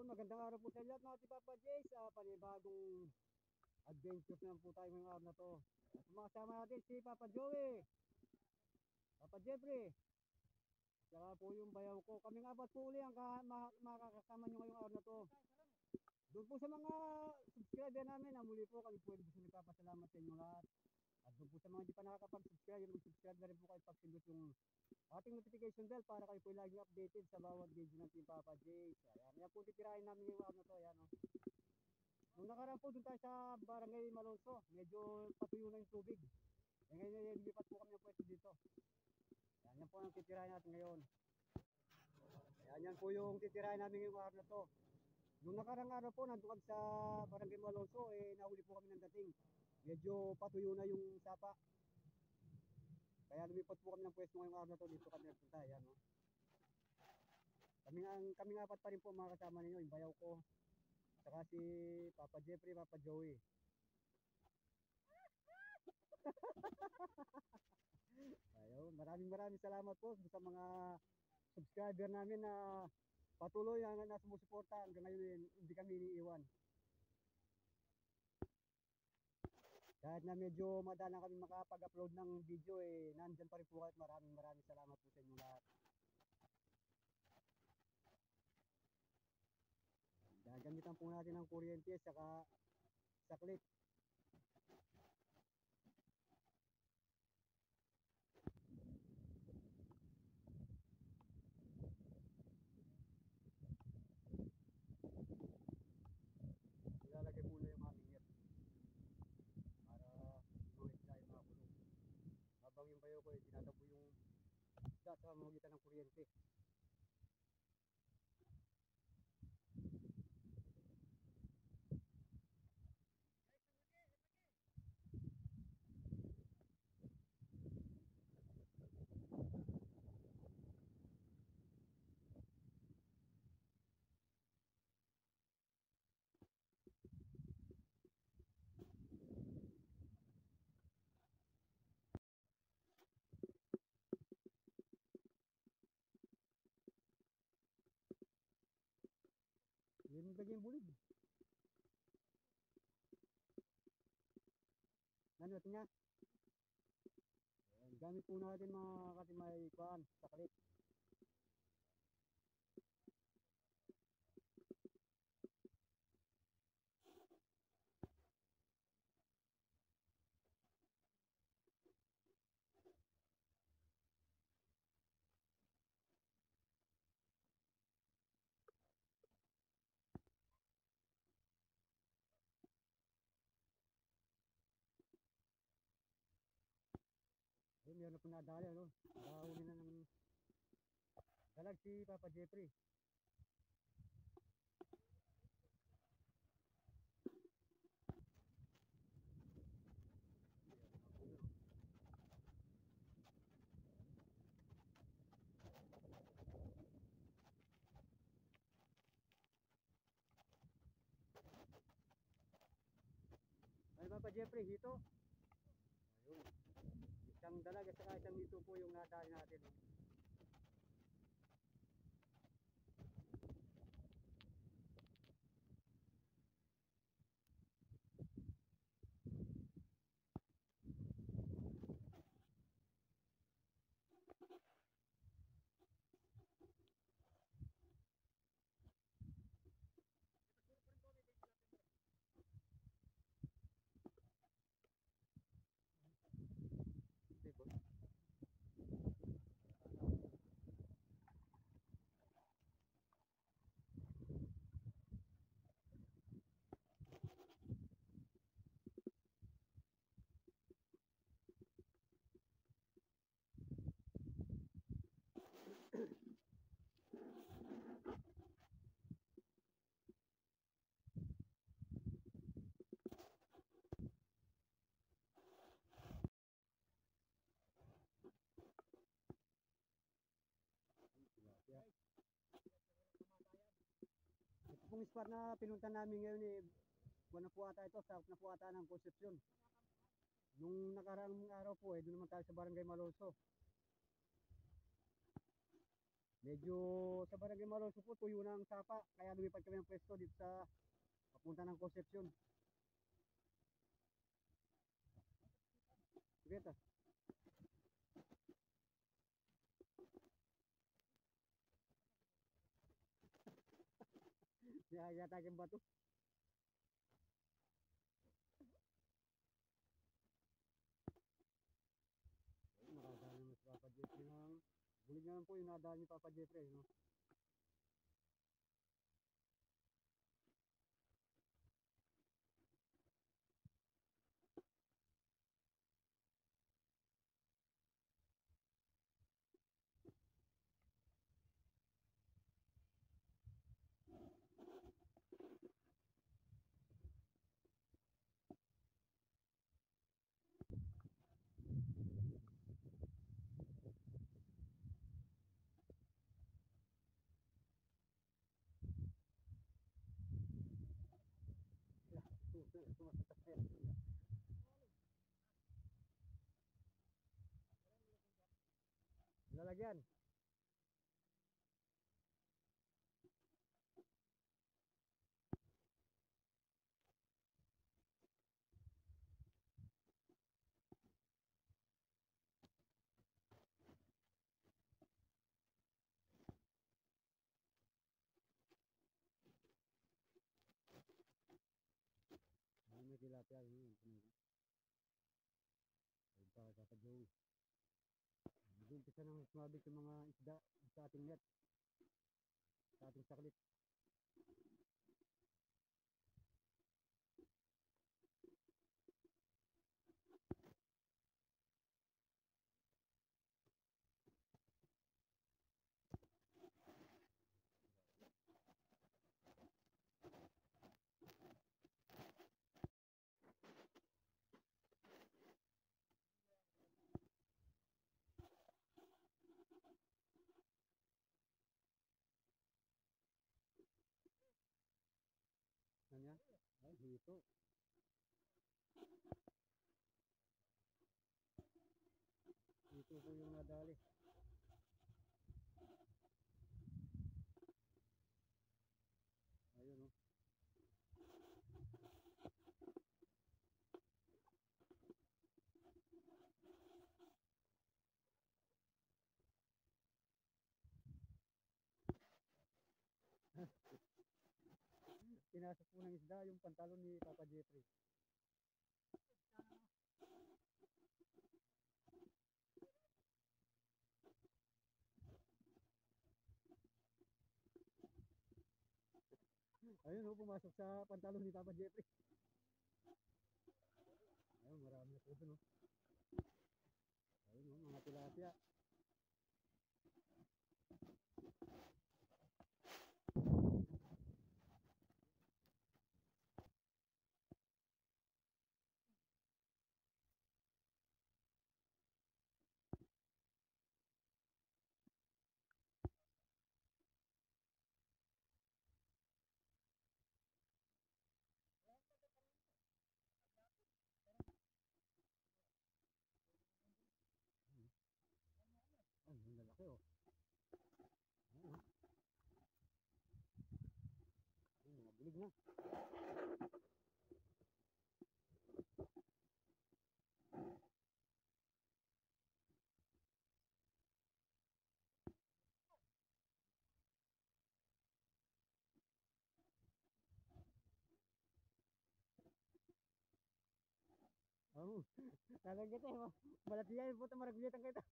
Ayun, magandang araw po sa lahat mga Papa Jay sa panibagong adventures naman po tayo ngayong araw na to. At sumakasama natin si Papa Joey, Papa Jeffrey, saka po yung bayaw ko. Kaming apat po uli ang makakasama nyo ngayong araw na to. Doon po sa mga subscriber namin, na muli po kami po gusto nagpapasalamat sa inyo lahat. At doon po sa mga di pa nakakapag-subscribe, mag-subscribe na rin po kayo pag-sindot yung ating notification bell para kayo po laging updated sa bawat video ng Team Papa J. Ayan, yan po titirahin namin yung araw na to. Ayan, oh. Nung nakaraan po doon tayo sa Barangay Malonzo, medyo patuyo na yung tubig. E ngayon lumipat po kami ng pwesto dito. Ayan, yan po ang titirahin natin ngayon. Ayan, yan po yung titirahin namin ngayong araw na to. Nung nakarang araw po, nandun kami sa Barangay Malonzo, nahuli po kami ng dating. Medyo patuyo na yung sapa. Kaya lumipat po kami ng pwesto ngayong araw na to, dito kami nagpunta. Ayan, no? Kami nga apat pa rin po mga kasama ninyo, yung bayaw ko, saka si Papa Jeffrey, Papa Joey. Ayun, maraming salamat po sa mga subscriber namin na patuloy na sumusuporta hanggang ngayon, hindi kami iniiwan. Kahit na medyo madalang kami makapag-upload ng video, nandyan pa rin po kayo. Maraming salamat po sa inyo lahat. Gagamitan po natin ng kuryente saka saklit. Ilalagay muna yung hanger para yung isda ay makulong. Habang yung bayo ko tinatabo yung isda sa magitan ng kuryente. Yung bagay yung bulig. Nanot niya. Gamit po natin mga katimay kuan, saklit. Ayun, meron na po nadali, ano? Nakahuli na ng dalag si Papa Jeffrey. Ay, Papa Jeffrey, hito. Ayun. Isang dalag at saka isang hito po yung nadali natin. Diba? Yeah. Ito pong spot na pinunta namin ngayon buwan na po ata ito, sa na po ata ng Concepcion. Nung nakaraang araw po doon naman tayo sa Barangay Malonzo. Medyo sa Barangay Maroso po, tuyo na ang sapa. Kaya lumipat kami ng pwesto dito sa papunta ng Concepcion. Sige ta. Yata yung bato. Nakadaan naman si Papa Jeffrey ng bulig naman po yung nadaan ni Papa Jeffrey. No? Lalagyan. May tilapia yun. Ayun pa, Papa Joey. Nag-umpisa nang sumabit yung mga isda sa ating net. Sa ating saklit. Ano yan? Ay, dito. Dito po yung nadali. Ayun o. Pinasok po ng isda yung pantalon ni Papa Jeffrey. Ayun o, pumasok sa pantalon ni Papa Jeffrey. Ayun, marami na po doon o. Ayun o, mga tilapia. Ay, yung lalaki o. Ayun o. Ayun, mga bulig na. Oo. Talagang kita eh. Malatiyan po ito, maragulitan kita.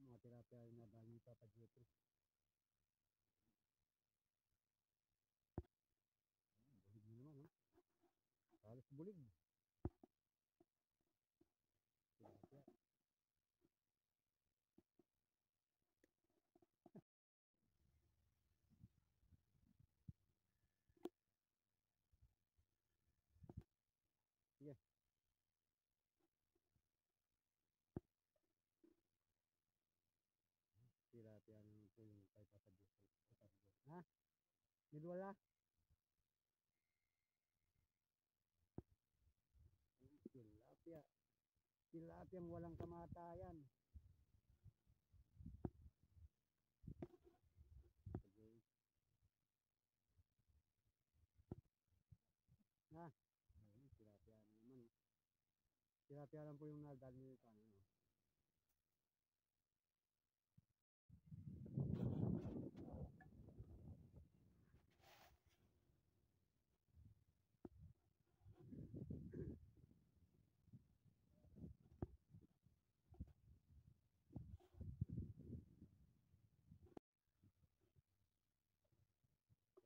Mga tilapia yung nadali ni Papa Jeffrey. Bulig na naman o. Halos bulig. Tilapia. Sige. Tilapia naman po yung kay Papa Jeffrey. Ha? Nilwala? Tilapia. Tilapia walang kamatayan. Tilapia lang po yung nadali nito. Ano.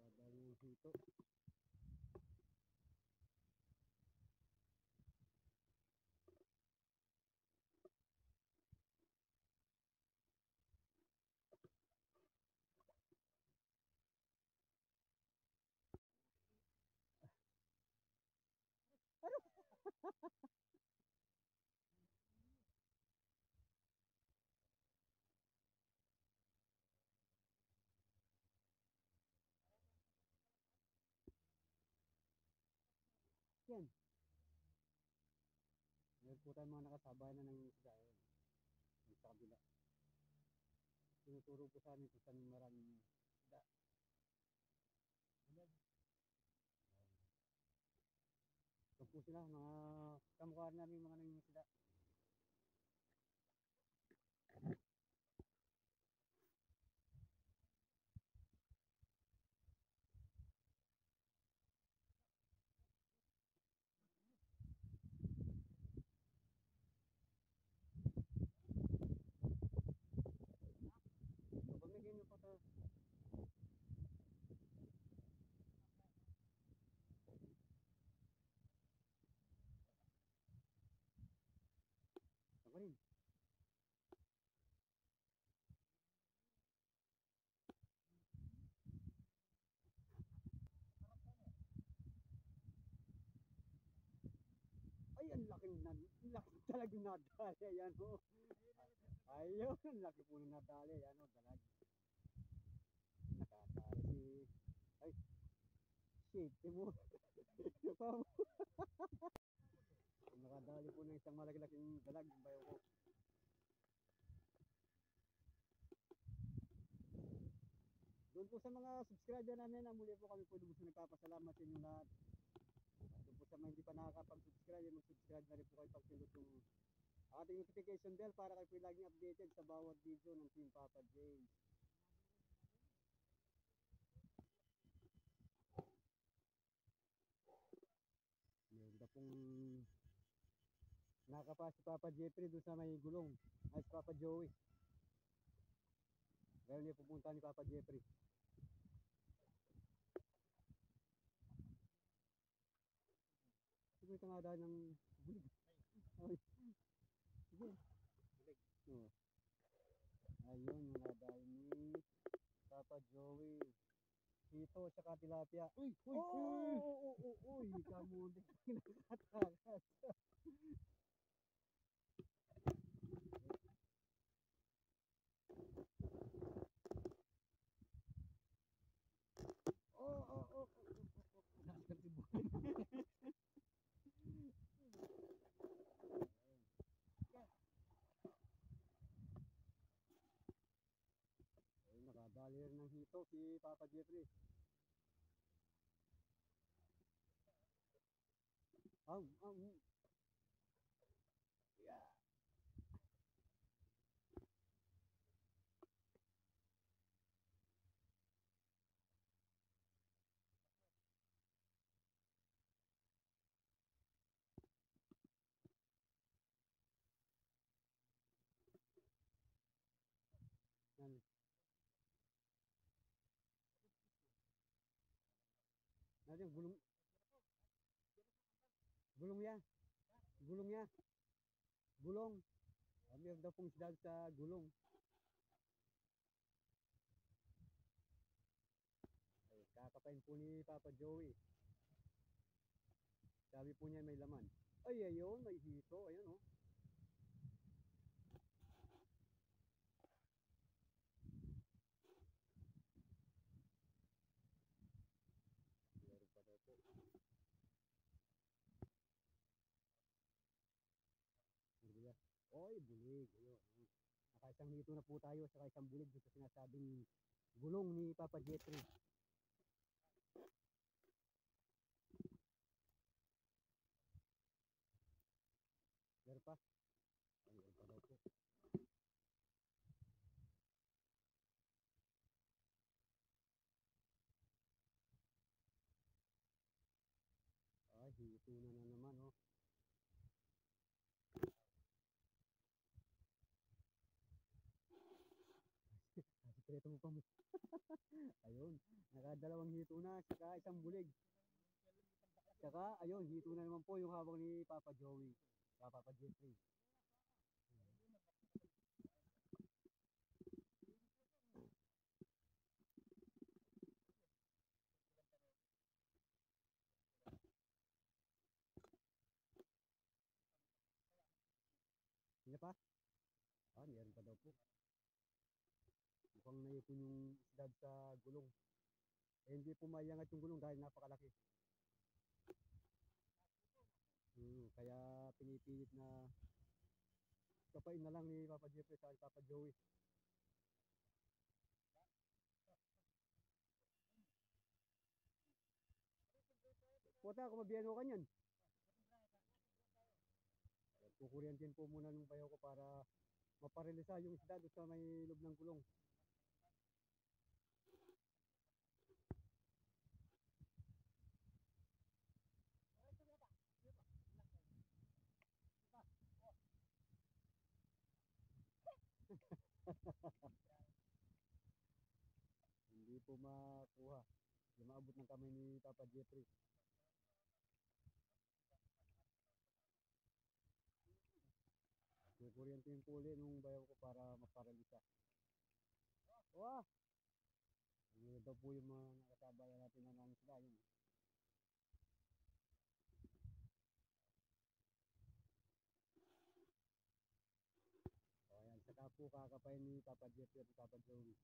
Nadali yung hito. Yan. Meron po tayong mga nakasabay na ng isda. Yung sa kabila. Tinuturo po sa amin kung saan maraming isda. Ito po sila, mga kamukha namin mga nangingisda. So, pamigyan nyo po ito. Ako rin. Ay, ang laki talagang nadali. Ayan o. Ayun, ang laki po ng nadali. Ayan o, dalag. Nakatali si... Ay, shit, mo. Nakadali po ng isang malaki-laking dalag. Yung bayo ko. Doon po sa mga subscriber namin, muli po kami po lubos na nagpapasalamat sa inyo lahat. Doon po sa mga hindi pa nakakapag-subscribe, mag-subscribe na rin po kayo pag-pindot yung ating notification bell para kayo po laging updated sa bawat video ng Team Papa James. Meron na pong nakapa si Papa Jeffrey doon sa may gulong. Ay, si Papa Joey. Ngayon niya pupunta ni Papa Jeffrey. Sige, ito nga dahil ng bulig. Ay, sige. Bulig. Oh. Ayun, yung nadahil ni Papa Joey. Hito, tsaka tilapia. Uy! Uy! Uy! Kamulik. Nakatakas. Nasaan si Bulig? Ay, nakadali rin ng hito si Papa Jeffrey. Yeah. Yan. Nandiyan, gulong ya. Gulong ya. Gulong. Meron daw pong isda sa gulong. Ay, kakapain po ni Papa Joey. Sabi po niya may laman. Ay, ayun, may hito. Ayun, oh. Meron pa daw po. Bulig. Oy, bulig. Ayun. Nakaisang hito na po tayo sa isang bulig sa sinasabing gulong ni Papa Jeffrey. pa. Ayun pa daw po. Ay, hito na naman, oh. Sikreto mo pa mo. Ayun, nakadalawang hito na, saka isang bulig. Saka, ayun, hito na naman po yung habang ni Papa Joey. Papa Jeffrey. Hindi pa? Ah, meron pa daw po. Mukhang naipon yung isdad sa gulong. Eh, hindi po maiangat yung gulong dahil napakalaki. Kaya pinipilit na kapain na lang ni Papa Jeffrey sa Papa Joey. Puta, kung mabiyano ka niyan. Kukuryentin po muna ng bayaw ko para maparilisa yung isda doon sa may loob ng gulong. Hindi po makuha. Hindi maabot ng kamay ni Papa Jeffrey. Kukuryentin po ulit nung bayaw ko para maparilisa. Wah! Hindi daw po yung mga nakasabayan natin na nang sila. Yun. O yan, saka po kakapain ni Papa Jeffrey at Papa Joey.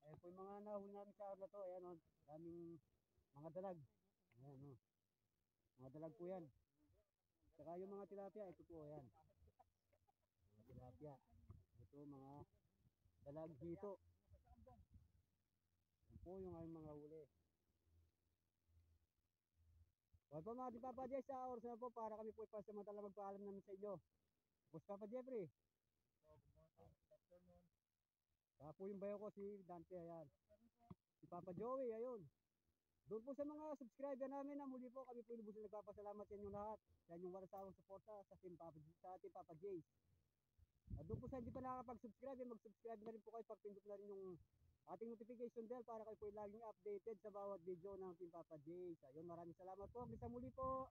Ayan po yung mga nahuli namin sa araw na to. Ayan o, daming mga dalag. Ayan o, mga dalag po yan. Saka yung mga tilapia, ito po, ayan. Mga tilapia. Ito mga dalag dito. Ayan po yung aming mga huli. Huwag pa mga di Papa Jay sa oras na po para kami po ipasamantala magpaalam namin sa inyo. Boss Papa Jeffrey. Saka po yung bayo ko si Dante, ayan. Si Papa Joey, ayun. Doon po sa mga subscriber namin na muli po kami po lubos na nagpapasalamat sa inyong lahat. Sa inyong walang sawang suporta sa Team Papa Jays. At doon po sa hindi pa nakakapag-subscribe, mag-subscribe na rin po kayo, pagpindot na rin yung ating notification bell para kayo po laging updated sa bawat video ng Team Papa Jays. Ayun, maraming salamat po. Hanggang sa muli po.